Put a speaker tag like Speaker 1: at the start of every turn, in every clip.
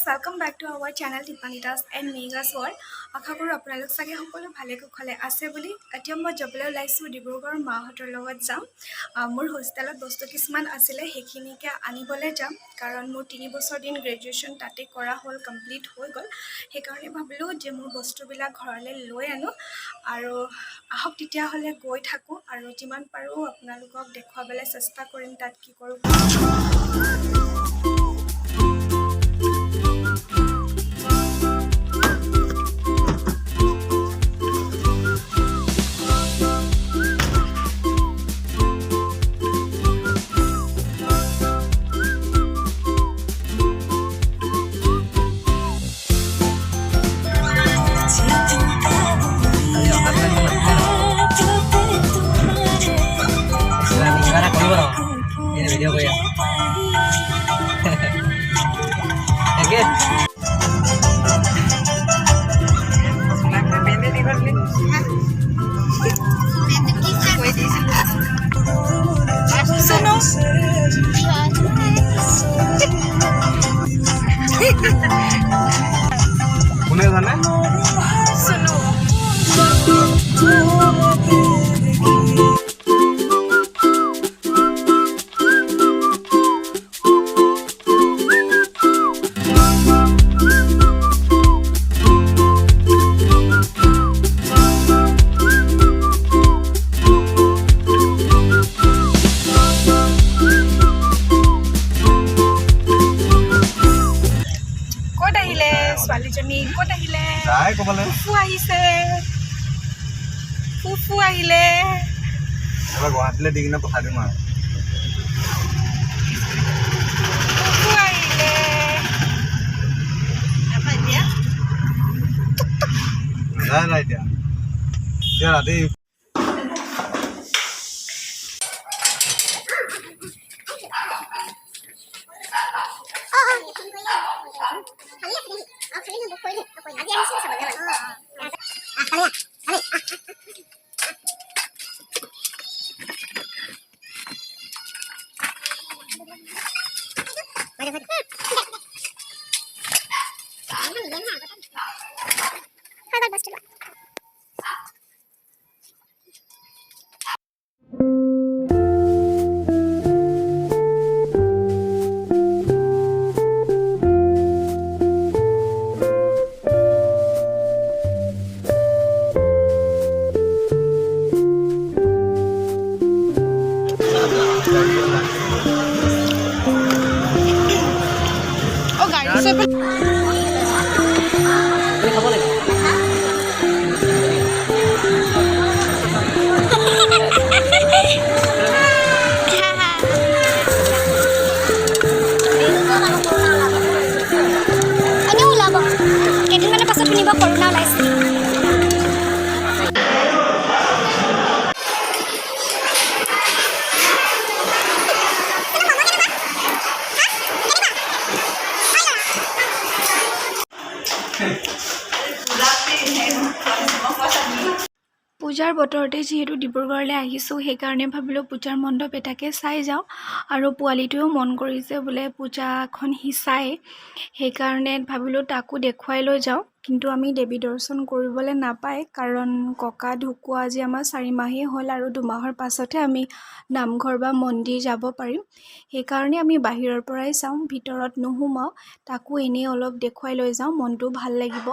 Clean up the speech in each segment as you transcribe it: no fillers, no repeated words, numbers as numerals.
Speaker 1: Welcome back to our channel Dipandita's and Megha's world. Akha koru apunalok sage hokolo bhale kukhale ase boli etia moi jobole ulaisu Dibrugarh mahotor logot jam mur hostelot bostu kisman asile hekhinike anibole jam karon mur 3 বছৰ দিন graduation তাতে কৰা হল complete হৈ গল হে কাৰণে ভাবিলো যে মোৰ বস্তু বিলাক ঘৰলে লৈ আনো আৰু আহক তেতিয়া হলে গৈ থাকো আৰু যিমান পাৰো আপোনালোকক দেখুৱাবলে চেষ্টা কৰিম তাত কি কৰো
Speaker 2: video ko yan. Again.
Speaker 1: Suno.
Speaker 2: Kune jane?
Speaker 1: Suno. ছোৱালীজনী ক'ত আহিলে
Speaker 2: তাই ক'বলে
Speaker 1: ফুফু আহিছে ফুফু আহিলে
Speaker 2: এবাৰ গুৱাহাটীলৈ দি কিনে পঠাই দিম আৰু
Speaker 1: ফুফু আহিলে
Speaker 2: নাই এতিয়া ৰাতি
Speaker 1: পূজাৰ বতৰতে যেহেতু ডিব্ৰুগড়লৈ আহিছোঁ সেইকাৰণে ভাবিলোঁ পূজাৰ মণ্ডপ এটাকে চাই যাওঁ আৰু পোৱালিটোৱেও মন কৰিছে বোলে পূজাখন হিচাই সেইকাৰণে ভাবিলোঁ তাকো দেখুৱাই লৈ যাওঁ কিন্তু আমি দেৱী দৰ্শন কৰিবলৈ নাপায় কাৰণ ককা ঢুকুৱা আজি আমাৰ 4 মাহেই হ'ল আৰু 2 মাহৰ পাছতহে আমি নামঘৰ বা মন্দিৰ যাব পাৰিম সেইকাৰণে আমি বাহিৰৰ পৰাই চাওঁ ভিতৰত নোসোমাওঁ তাকো এনেই অলপ দেখুৱাই লৈ যাওঁ মনটো ভাল লাগিব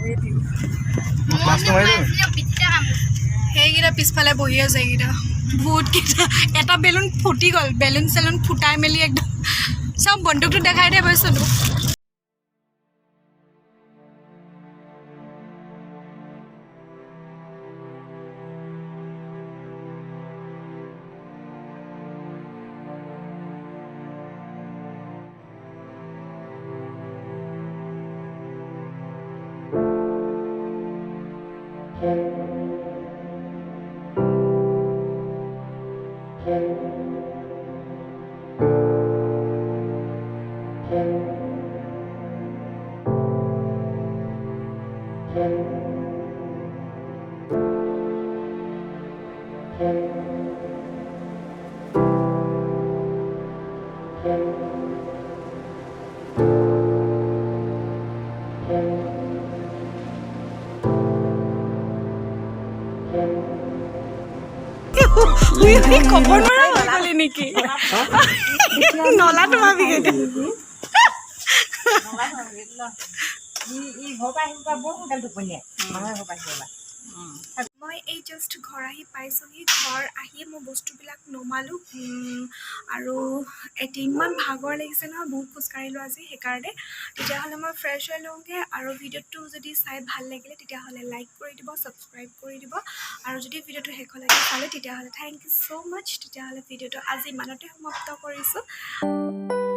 Speaker 2: ক্লাছটো মাৰিলোঁ
Speaker 1: সেইকেইটা পিছফালে বহি আছে এইকেইটা ভূতকেইটা এটা বেলুন ফুটি গ'ল বেলুন চেলুন ফুটাই মেলি একদম চব বন্দুকটো দেখাই দে বৈছোতো খবৰ নোৱাৰা হৈ গ'লি নেকি নলাটো ভাবি মই এই জাষ্ট ঘৰ আহি পাইছোঁহি ঘৰ আহি মই বস্তুবিলাক নমালোঁ আৰু এতিয়া ইমান ভাগৰ লাগিছে নহয় বহুত খোজকাঢ়িলোঁ আজি সেইকাৰণে তেতিয়াহ'লে মই ফ্ৰেছ হৈ লওঁগৈ আৰু ভিডিঅ'টো যদি চাই ভাল লাগিলে তেতিয়াহ'লে লাইক কৰি দিব ছাবস্ক্ৰাইব কৰি দিব আৰু যদি ভিডিঅ'টো শেষলৈকে চালে তেতিয়াহ'লে থেংক ইউ ছ' মাছ তেতিয়াহ'লে ভিডিঅ'টো আজি ইমানতে সমাপ্ত কৰিছোঁ